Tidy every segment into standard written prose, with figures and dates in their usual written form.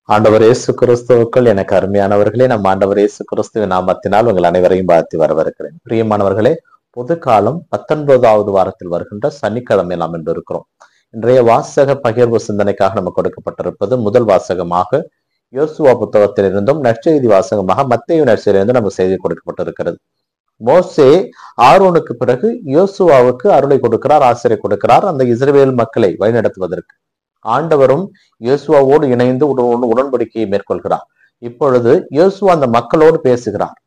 ஆண்டவர் இயேசு கிறிஸ்துவுக்குள் எனக்கு அருமையானவர்களே, நம் ஆண்டவர் இயேசு கிறிஸ்துவின் நாமத்தினால் உங்கள் அனைவரையும் வாழ்த்தி வரவேற்கிறேன். பிரியமானவர்களே, பொது காலம் 19வது வாரத்தில் வருகின்ற சனிக்கிழமை நாம் இன்று இருக்கிறோம். இன்றைய வாசக பகிர்வு சிந்தனைக்காக நமக்கு கொடுக்கப்பட்டிருப்பது முதல் வாசகமாக யோசுவா புத்தகத்தில் இருந்தும், நற்செய்தி வாசகமாக மத்தேயு நற்செய்தியிலிருந்து நமக்கு செய்தி கொடுக்கப்பட்டிருக்கிறது. மோசே ஆரோனுக்கு பிறகு யோசுவாவுக்கு அருளை கொடுக்கிறார், ஆசிரியை கொடுக்கிறார், அந்த இஸ்ரவேல் மக்களை வழிநடத்துவதற்கு. ஆண்டவரும் யோசுவாவோடு இணைந்து உடன்படிக்கையை மேற்கொள்கிறார். இப்பொழுது யோசுவா அந்த மக்களோடு பேசுகிறார்.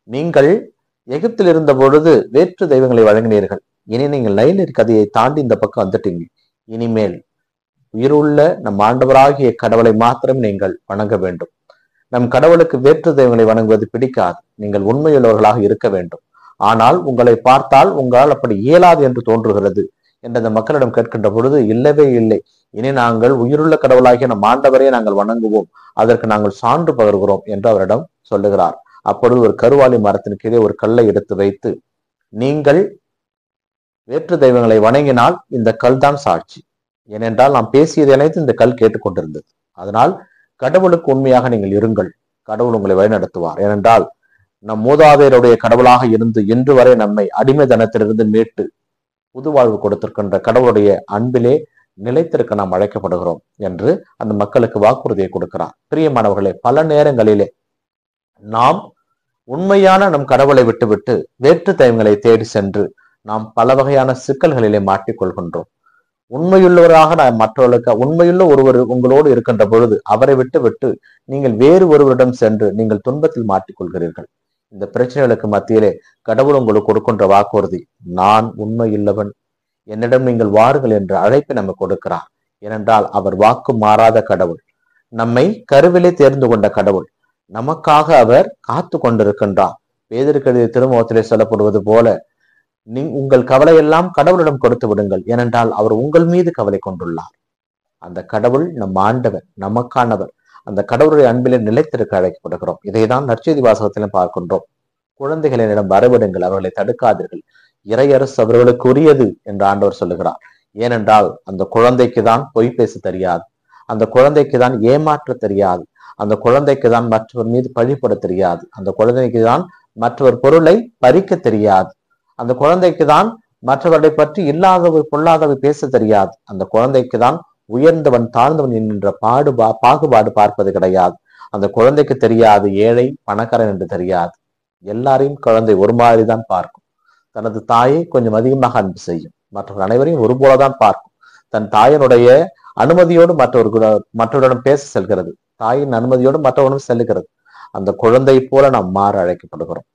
நீங்கள் எகிப்தில் இருந்த பொழுது வேற்று தெய்வங்களை வழங்கினீர்கள். இனி நீங்கள் நைல் கதையை தாண்டி இந்த பக்கம் வந்துட்டீங்க. இனிமேல் உயிருள்ள நம் ஆண்டவராகிய கடவுளை மாத்திரம் நீங்கள் வணங்க வேண்டும். நம் கடவுளுக்கு வேற்று தெய்வங்களை வணங்குவது பிடிக்காது. நீங்கள் உண்மையுள்ளவர்களாக இருக்க வேண்டும். ஆனால் உங்களை பார்த்தால் உங்களால் அப்படி இயலாது என்று தோன்றுகிறது என்று அந்த மக்களிடம் கேட்கின்ற பொழுது, இல்லவே இல்லை, இனி நாங்கள் உயிருள்ள கடவுளாகிய நம் ஆண்டவரையே நாங்கள் வணங்குவோம், அதற்கு நாங்கள் சான்று பகர்கிறோம் என்று அவரிடம் சொல்லுகிறார். அப்பொழுது ஒரு கருவாலி மரத்தின் கீழே ஒரு கல்லை எடுத்து வைத்து, நீங்கள் வேற்று தெய்வங்களை வணங்கினால் இந்த கல் தான் சாட்சி. ஏனென்றால் நாம் பேசியது அனைத்து இந்த கல் கேட்டுக்கொண்டிருந்தது. அதனால் கடவுளுக்கு உண்மையாக நீங்கள் இருங்கள், கடவுள் உங்களை வழிநடத்துவார். ஏனென்றால் நம் மூதாதையருடைய கடவுளாக இருந்து இன்று வரை நம்மை அடிமைத்தனத்திலிருந்து மீட்டு புது வாழ்வு கொடுத்திருக்கின்ற கடவுளுடைய அன்பிலே நிலைத்திருக்க நாம் அழைக்கப்படுகிறோம் என்று அந்த மக்களுக்கு வாக்குறுதியை கொடுக்கிறார். பிரியமானவர்களே, பல நேரங்களிலே நாம் உண்மையான நம் கடவுளை விட்டுவிட்டு வேற்று தெய்வங்களை தேடி சென்று நாம் பல வகையான சிக்கல்களிலே மாட்டிக்கொள்கின்றோம். உண்மையுள்ளவராக நாம் மற்றவர்களுக்கு உண்மையுள்ள ஒருவர் உங்களோடு இருக்கின்ற பொழுது அவரை விட்டு நீங்கள் வேறு ஒருவரிடம் சென்று நீங்கள் துன்பத்தில் மாட்டிக்கொள்கிறீர்கள். இந்த பிரச்சனைகளுக்கு மத்தியிலே கடவுள் உங்களுக்கு கொடுக்கின்ற வாக்குறுதி, நான் உண்மையுள்ளவன், என்னிடம் நீங்கள் வாருங்கள் என்ற அழைப்பை நம்ம கொடுக்கிறார். ஏனென்றால் அவர் வாக்கு மாறாத கடவுள், நம்மை கருவிலே தேர்ந்து கொண்ட கடவுள், நமக்காக அவர் காத்து கொண்டிருக்கின்றார். பேதுருக்கு எழுதிய திருமுகத்திலே சொல்லப்படுவது போல, உங்கள் கவலையெல்லாம் கடவுளிடம் கொடுத்து விடுங்கள், ஏனென்றால் அவர் உங்கள் மீது கவலை கொண்டுள்ளார். அந்த கடவுள் நம் ஆண்டவர், நமக்கானவர். அந்த கடவுளுடைய அன்பிலே நிலைத்திருக்க அழைக்கப்படுகிறோம். இதைதான் நற்செய்தி வாசகத்திலும் பார்க்கின்றோம். குழந்தைகளிடம் வரவிடுங்கள், அவர்களை தடுக்காதீர்கள், இறையரசு அவர்களுக்கு உரியது என்று ஆண்டவர் சொல்லுகிறார். ஏனென்றால் அந்த குழந்தைக்கு தான் பொய் பேச தெரியாது, அந்த குழந்தைக்கு தான் ஏமாற்ற தெரியாது, அந்த குழந்தைக்கு தான் மற்றவர் மீது பழிபட தெரியாது, அந்த குழந்தைக்கு தான் மற்றவர் பொருளை பறிக்க தெரியாது, அந்த குழந்தைக்கு தான் மற்றவர்களை பற்றி இல்லாதவை பொல்லாதவை பேச தெரியாது, அந்த குழந்தைக்கு தான் உயர்ந்தவன் தாழ்ந்தவன் என்கின்ற பாகுபாடு பார்ப்பது கிடையாது. அந்த குழந்தைக்கு தெரியாது ஏழை பணக்காரன் என்று தெரியாது. எல்லாரையும் குழந்தை ஒரு மாதிரி தான் பார்க்கும். தனது தாயை கொஞ்சம் அதிகமாக அன்பு செய்யும், மற்றவர்கள் அனைவரையும் ஒரு போலதான் பார்க்கும். தன் தாயினுடைய அனுமதியோடு மற்றவரிடம் பேச செல்கிறது, தாயின் அனுமதியோடு மற்றவர்களும் செல்லுகிறது. அந்த குழந்தை போல நாம் மாற அழைக்கப்படுகிறோம்.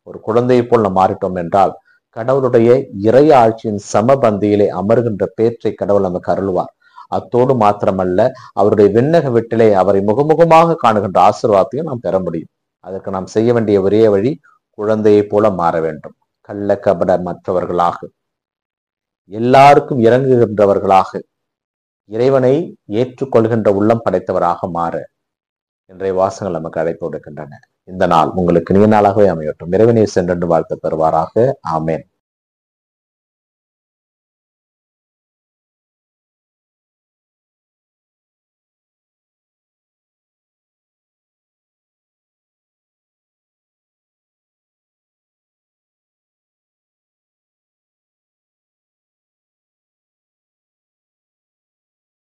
ஒரு குழந்தையை போல் நாம் மாறிட்டோம் என்றால் கடவுளுடைய இறை ஆட்சியின் சமபந்தியிலே அமர்கின்ற பேற்றை கடவுள் நமக்கு அருள்வார். அத்தோடு மாத்திரமல்ல, அவருடைய விண்ணக வீட்டிலே அவரை முகமுகமாக காணுகின்ற ஆசீர்வாதத்தையும் நாம் பெற முடியும். அதற்கு நாம் செய்ய வேண்டிய ஒரே வழி, குழந்தையை போல மாற வேண்டும். கள்ள கபட மற்றவர்களாக, எல்லாருக்கும் இறங்குகின்றவர்களாக, இறைவனை ஏற்றுக்கொள்கின்ற உள்ளம் படைத்தவராக மாற இன்றைய வாசகங்கள் நமக்கு அழைப்பு விடுக்கின்றன. இந்த நாள் உங்களுக்கு நீ நாளாகவே அமையட்டும். இறைவனை சென்றென்று வாழ்த்து பெறுவாராக. ஆமேன்.